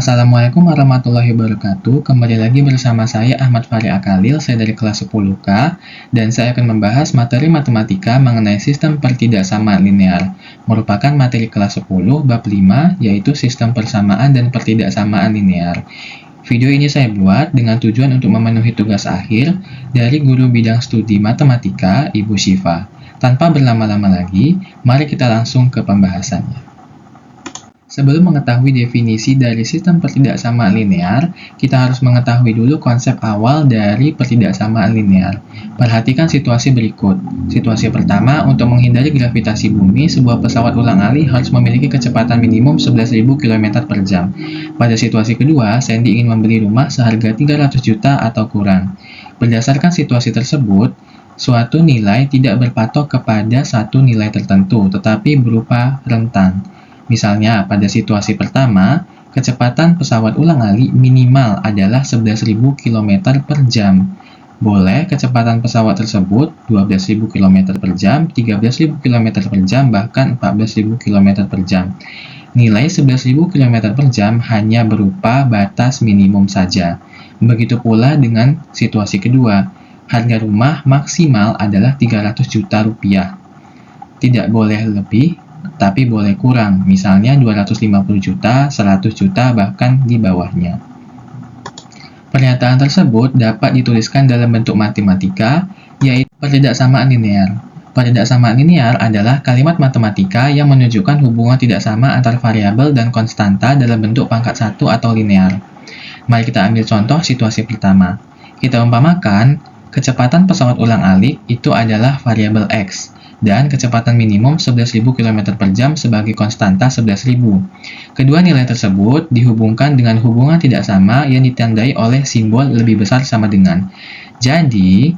Assalamualaikum warahmatullahi wabarakatuh. Kembali lagi bersama saya Ahmad Fahri Akalil, saya dari kelas 10K, dan saya akan membahas materi matematika mengenai sistem pertidaksamaan linear. Merupakan materi kelas 10 bab 5, yaitu sistem persamaan dan pertidaksamaan linear. Video ini saya buat dengan tujuan untuk memenuhi tugas akhir dari guru bidang studi matematika, Ibu Syifa. Tanpa berlama-lama lagi, mari kita langsung ke pembahasannya. Sebelum mengetahui definisi dari sistem pertidaksamaan linear, kita harus mengetahui dulu konsep awal dari pertidaksamaan linear. Perhatikan situasi berikut. Situasi pertama, untuk menghindari gravitasi bumi, sebuah pesawat ulang-alik harus memiliki kecepatan minimum 11.000 km per jam. Pada situasi kedua, Sandy ingin membeli rumah seharga 300 juta atau kurang. Berdasarkan situasi tersebut, suatu nilai tidak berpatok kepada satu nilai tertentu, tetapi berupa rentan. Misalnya, pada situasi pertama, kecepatan pesawat ulang-alik minimal adalah 11.000 km per jam. Boleh kecepatan pesawat tersebut 12.000 km per jam, 13.000 km per jam, bahkan 14.000 km per jam. Nilai 11.000 km per jam hanya berupa batas minimum saja. Begitu pula dengan situasi kedua, harga rumah maksimal adalah 300 juta rupiah. Tidak boleh lebih, tapi boleh kurang, misalnya 250 juta, 100 juta, bahkan di bawahnya. Pernyataan tersebut dapat dituliskan dalam bentuk matematika, yaitu pertidaksamaan linear. Pertidaksamaan linear adalah kalimat matematika yang menunjukkan hubungan tidak sama antar variabel dan konstanta dalam bentuk pangkat satu atau linear. Mari kita ambil contoh situasi pertama. Kita umpamakan, kecepatan pesawat ulang-alik itu adalah variabel X, dan kecepatan minimum 11.000 km per jam sebagai konstanta 11.000. Kedua nilai tersebut dihubungkan dengan hubungan tidak sama yang ditandai oleh simbol lebih besar sama dengan. Jadi,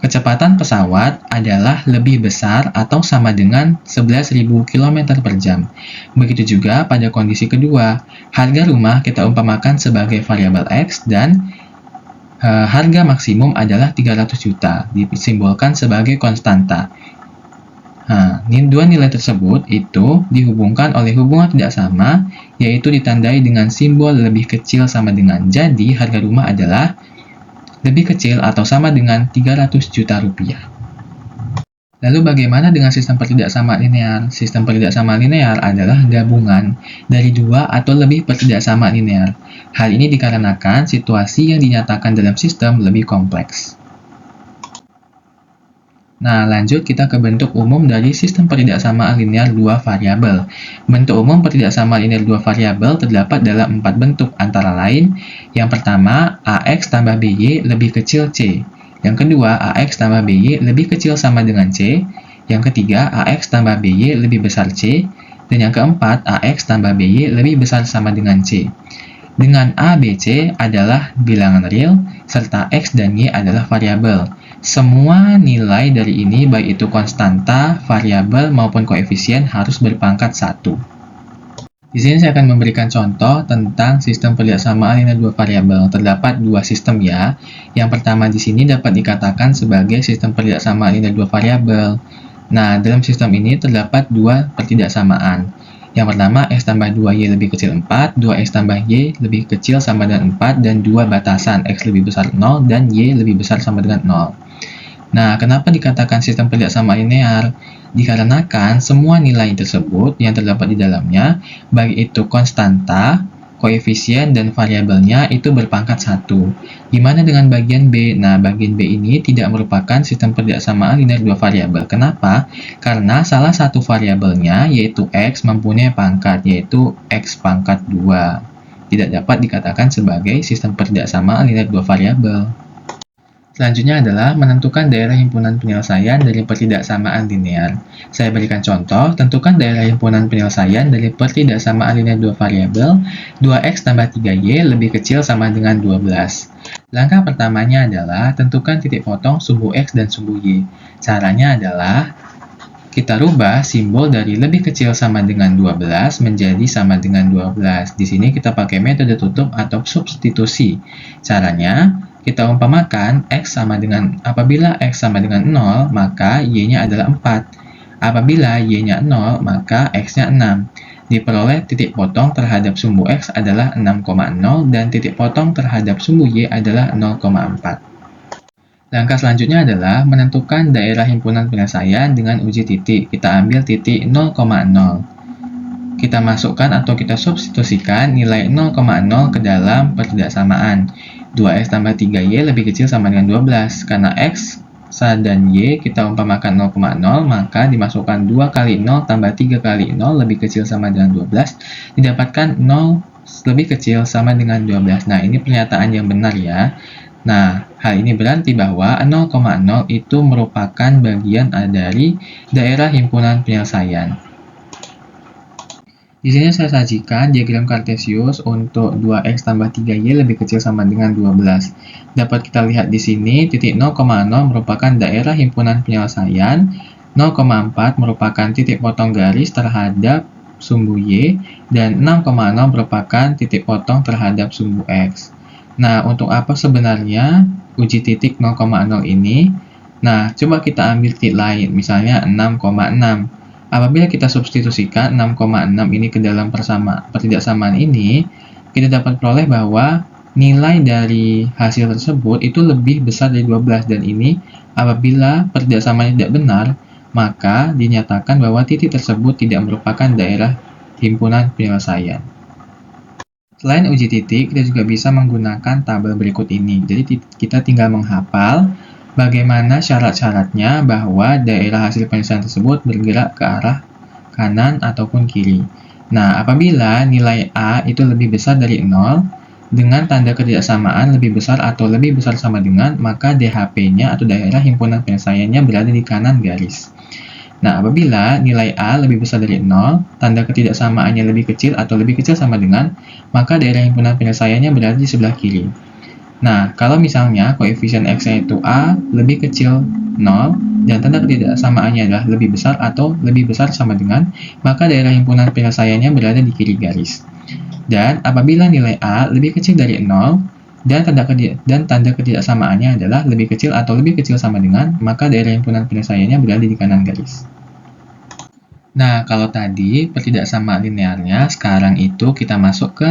kecepatan pesawat adalah lebih besar atau sama dengan 11.000 km per jam. Begitu juga pada kondisi kedua, harga rumah kita umpamakan sebagai variabel X dan harga maksimum adalah 300 juta, disimbolkan sebagai konstanta. Nah, dua nilai tersebut itu dihubungkan oleh hubungan tidak sama, yaitu ditandai dengan simbol lebih kecil sama dengan. Jadi, harga rumah adalah lebih kecil atau sama dengan 300 juta rupiah. Lalu bagaimana dengan sistem pertidaksamaan linear? Sistem pertidaksamaan linear adalah gabungan dari dua atau lebih pertidaksamaan linear. Hal ini dikarenakan situasi yang dinyatakan dalam sistem lebih kompleks. Nah, lanjut kita ke bentuk umum dari sistem pertidaksamaan linear dua variabel. Bentuk umum pertidaksamaan linear dua variabel terdapat dalam 4 bentuk, antara lain, yang pertama, AX tambah BY lebih kecil C. Yang kedua, AX tambah BY lebih kecil sama dengan C. Yang ketiga, AX tambah BY lebih besar C. Dan yang keempat, AX tambah BY lebih besar sama dengan C. Dengan A, B, C adalah bilangan real, serta X dan Y adalah variabel. Semua nilai dari ini, baik itu konstanta, variabel, maupun koefisien, harus berpangkat 1. Di sini saya akan memberikan contoh tentang sistem pertidaksamaan linear dua variabel. Terdapat dua sistem ya. Yang pertama di sini dapat dikatakan sebagai sistem pertidaksamaan linear dua variabel. Nah, dalam sistem ini terdapat dua pertidaksamaan. Yang pertama, X tambah 2Y lebih kecil 4, 2X tambah Y lebih kecil sama dengan 4, dan dua batasan, X lebih besar 0 dan Y lebih besar sama dengan 0. Nah, kenapa dikatakan sistem pertidaksamaan linear? Dikarenakan semua nilai tersebut yang terdapat di dalamnya, baik itu konstanta, koefisien, dan variabelnya itu berpangkat 1. Gimana dengan bagian B? Nah, bagian B ini tidak merupakan sistem pertidaksamaan linear dua variabel. Kenapa? Karena salah satu variabelnya, yaitu X, mempunyai pangkat, yaitu X pangkat 2. Tidak dapat dikatakan sebagai sistem pertidaksamaan linear dua variabel. Selanjutnya adalah menentukan daerah himpunan penyelesaian dari pertidaksamaan linear. Saya berikan contoh, tentukan daerah himpunan penyelesaian dari pertidaksamaan linear dua variabel, 2X tambah 3Y lebih kecil sama dengan 12. Langkah pertamanya adalah tentukan titik potong sumbu X dan sumbu Y. Caranya adalah kita rubah simbol dari lebih kecil sama dengan 12 menjadi sama dengan 12. Di sini kita pakai metode tutup atau substitusi. Caranya, kita umpamakan apabila X sama dengan 0, maka Y-nya adalah 4. Apabila Y-nya 0, maka X-nya 6. Diperoleh titik potong terhadap sumbu X adalah 6,0 dan titik potong terhadap sumbu Y adalah 0,4. Langkah selanjutnya adalah menentukan daerah himpunan penyelesaian dengan uji titik. Kita ambil titik 0,0. Kita masukkan atau kita substitusikan nilai 0,0 ke dalam pertidaksamaan. 2x tambah 3y lebih kecil sama dengan 12. Karena x dan y kita umpamakan 0,0, maka dimasukkan 2 kali 0 tambah 3 kali 0 lebih kecil sama dengan 12. Didapatkan 0 lebih kecil sama dengan 12. Nah, ini pernyataan yang benar ya. Nah, hal ini berarti bahwa 0,0 itu merupakan bagian dari daerah himpunan penyelesaian. Di sini saya sajikan diagram Kartesius untuk 2x tambah 3y lebih kecil sama dengan 12. Dapat kita lihat di sini, titik 0,0 merupakan daerah himpunan penyelesaian, 0,4 merupakan titik potong garis terhadap sumbu y, dan 6,0 merupakan titik potong terhadap sumbu x. Nah, untuk apa sebenarnya uji titik 0,0 ini? Nah, coba kita ambil titik lain, misalnya 6,6. Apabila kita substitusikan 6,6 ini ke dalam pertidaksamaan ini, kita dapat peroleh bahwa nilai dari hasil tersebut itu lebih besar dari 12, dan ini apabila pertidaksamaan tidak benar, maka dinyatakan bahwa titik tersebut tidak merupakan daerah himpunan penyelesaian. Selain uji titik, kita juga bisa menggunakan tabel berikut ini. Jadi kita tinggal menghafal bagaimana syarat-syaratnya bahwa daerah hasil penyelesaian tersebut bergerak ke arah kanan ataupun kiri. Nah, apabila nilai A itu lebih besar dari 0, dengan tanda ketidaksamaan lebih besar atau lebih besar sama dengan, maka DHP-nya atau daerah himpunan penyelesaiannya berada di kanan garis. Nah, apabila nilai A lebih besar dari 0, tanda ketidaksamaannya lebih kecil atau lebih kecil sama dengan, maka daerah himpunan penyelesaiannya berada di sebelah kiri. Nah, kalau misalnya koefisien X-nya itu A lebih kecil 0, dan tanda ketidaksamaannya adalah lebih besar atau lebih besar sama dengan, maka daerah himpunan penyelesaiannya berada di kiri garis. Dan apabila nilai A lebih kecil dari 0, dan tanda ketidaksamaannya adalah lebih kecil atau lebih kecil sama dengan, maka daerah himpunan penyelesaiannya berada di kanan garis. Nah, kalau tadi pertidaksamaan linearnya, sekarang itu kita masuk ke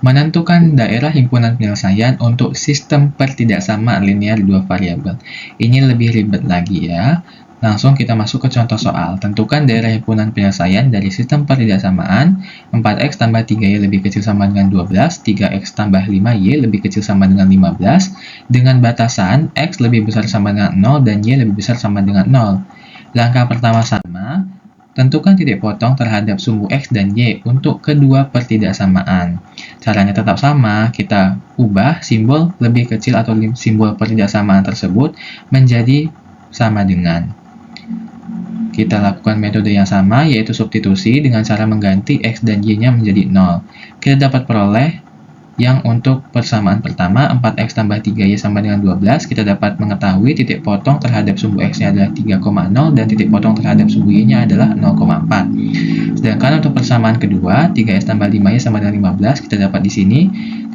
menentukan daerah himpunan penyelesaian untuk sistem pertidaksamaan linear dua variabel. Ini lebih ribet lagi ya. Langsung kita masuk ke contoh soal. Tentukan daerah himpunan penyelesaian dari sistem pertidaksamaan 4x tambah 3y lebih kecil sama dengan 12, 3x tambah 5y lebih kecil sama dengan 15, dengan batasan x lebih besar sama dengan 0 dan y lebih besar sama dengan 0. Langkah pertama sama, tentukan titik potong terhadap sumbu x dan y untuk kedua pertidaksamaan. Caranya tetap sama, kita ubah simbol lebih kecil atau simbol pertidaksamaan tersebut menjadi sama dengan. Kita lakukan metode yang sama, yaitu substitusi dengan cara mengganti x dan y-nya menjadi 0. Kita dapat peroleh yang untuk persamaan pertama, 4x tambah 3y sama dengan 12, kita dapat mengetahui titik potong terhadap sumbu x-nya adalah 3,0 dan titik potong terhadap sumbu y-nya adalah 0,4. Sedangkan untuk persamaan kedua, 3x tambah 5y sama dengan 15, kita dapat di sini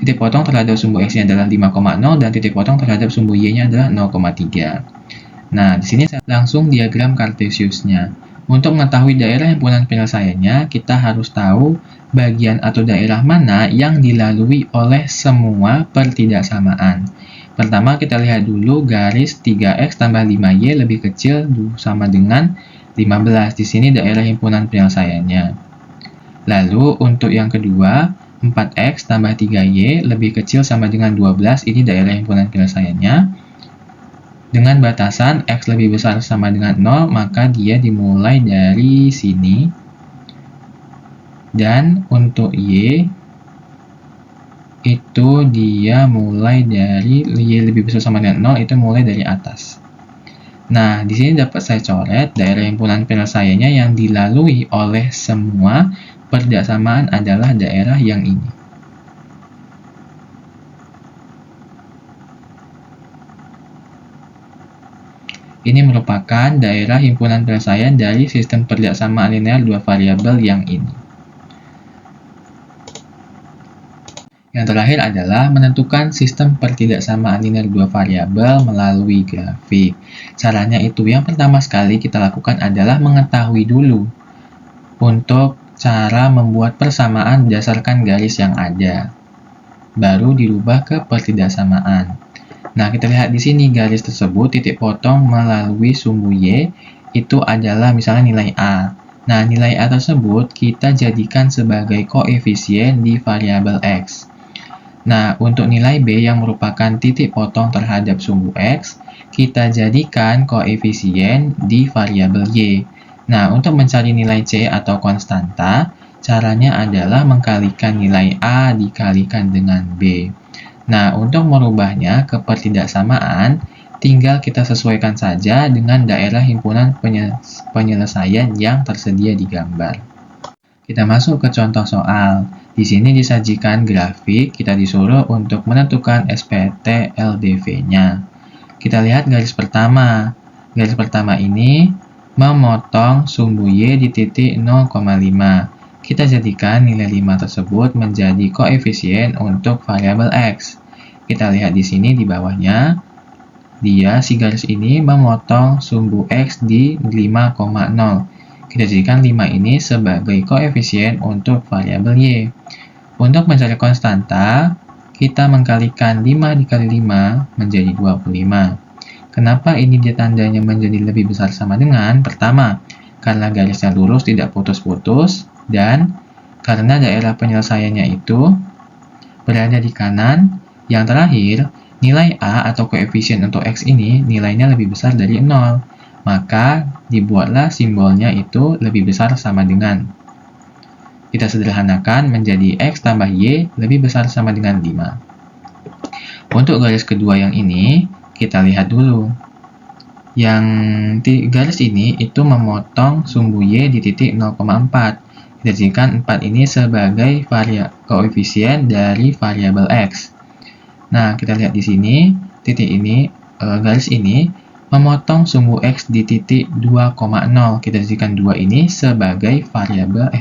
titik potong terhadap sumbu x-nya adalah 5,0 dan titik potong terhadap sumbu y-nya adalah 0,3. Nah, di sini saya langsung diagram Kartesiusnya. Untuk mengetahui daerah himpunan penyelesaiannya, kita harus tahu bagian atau daerah mana yang dilalui oleh semua pertidaksamaan. Pertama, kita lihat dulu garis 3x tambah 5y lebih kecil sama dengan 15. Di sini daerah himpunan penyelesaiannya. Lalu, untuk yang kedua, 4x tambah 3y lebih kecil sama dengan 12. Ini daerah himpunan penyelesaiannya. Dengan batasan x lebih besar sama dengan 0, maka dia dimulai dari sini. Dan untuk y, itu dia mulai dari y lebih besar sama dengan 0, itu mulai dari atas. Nah, di sini dapat saya coret daerah himpunan penyelesaiannya yang dilalui oleh semua pertidaksamaan adalah daerah yang ini. Ini merupakan daerah himpunan penyelesaian dari sistem pertidaksamaan linear dua variabel yang ini. Yang terakhir adalah menentukan sistem pertidaksamaan linear dua variabel melalui grafik. Caranya itu yang pertama sekali kita lakukan adalah mengetahui dulu untuk cara membuat persamaan berdasarkan garis yang ada. Baru dirubah ke pertidaksamaan. Nah, kita lihat di sini garis tersebut titik potong melalui sumbu Y itu adalah misalnya nilai A. Nah, nilai A tersebut kita jadikan sebagai koefisien di variabel X. Nah, untuk nilai B yang merupakan titik potong terhadap sumbu X, kita jadikan koefisien di variabel Y. Nah, untuk mencari nilai C atau konstanta, caranya adalah mengkalikan nilai A dikalikan dengan B. Nah, untuk merubahnya ke pertidaksamaan, tinggal kita sesuaikan saja dengan daerah himpunan penyelesaian yang tersedia di gambar. Kita masuk ke contoh soal. Di sini disajikan grafik, kita disuruh untuk menentukan SPT LDV-nya. Kita lihat garis pertama. Garis pertama ini memotong sumbu Y di titik 0,5. Kita jadikan nilai 5 tersebut menjadi koefisien untuk variabel X. Kita lihat di sini di bawahnya, si garis ini memotong sumbu X di 5,0. Kita jadikan 5 ini sebagai koefisien untuk variabel Y. Untuk mencari konstanta, kita mengkalikan 5 dikali 5 menjadi 25. Kenapa ini dia tandanya menjadi lebih besar sama dengan? Pertama, karena garisnya lurus tidak putus-putus, dan karena daerah penyelesaiannya itu berada di kanan. Yang terakhir, nilai A atau koefisien untuk X ini nilainya lebih besar dari 0. Maka dibuatlah simbolnya itu lebih besar sama dengan. Kita sederhanakan menjadi X tambah Y lebih besar sama dengan 5. Untuk garis kedua yang ini, kita lihat dulu. Yang garis ini itu memotong sumbu Y di titik 0,4. Kita jadikan 4 ini sebagai koefisien dari variabel X. Nah, kita lihat di sini, titik ini, garis ini memotong sumbu X di titik 2,0. Kita jadikan 2 ini sebagai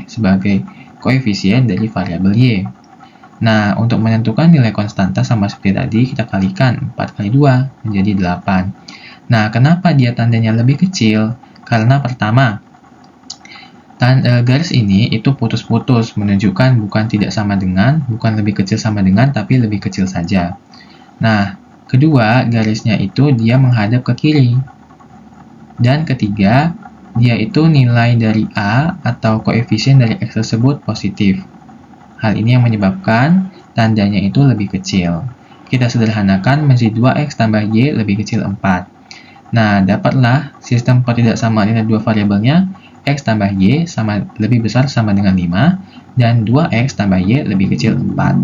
sebagai koefisien dari variabel Y. Nah, untuk menentukan nilai konstanta sama seperti tadi, kita kalikan 4 kali 2 menjadi 8. Nah, kenapa dia tandanya lebih kecil? Karena pertama, garis ini itu putus-putus, menunjukkan bukan tidak sama dengan, bukan lebih kecil sama dengan, tapi lebih kecil saja. Nah, kedua, garisnya itu dia menghadap ke kiri. Dan ketiga, dia itu nilai dari A atau koefisien dari X tersebut positif. Hal ini yang menyebabkan tandanya itu lebih kecil. Kita sederhanakan menjadi 2X tambah Y lebih kecil 4. Nah, dapatlah sistem pertidaksamaan ini dua variabelnya, X tambah Y lebih besar sama dengan 5, dan 2X tambah Y lebih kecil 4.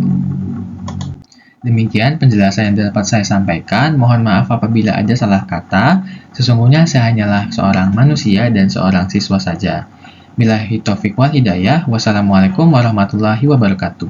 Demikian penjelasan yang dapat saya sampaikan. Mohon maaf apabila ada salah kata. Sesungguhnya saya hanyalah seorang manusia dan seorang siswa saja. Billahi taufiq wal hidayah. Wassalamualaikum warahmatullahi wabarakatuh.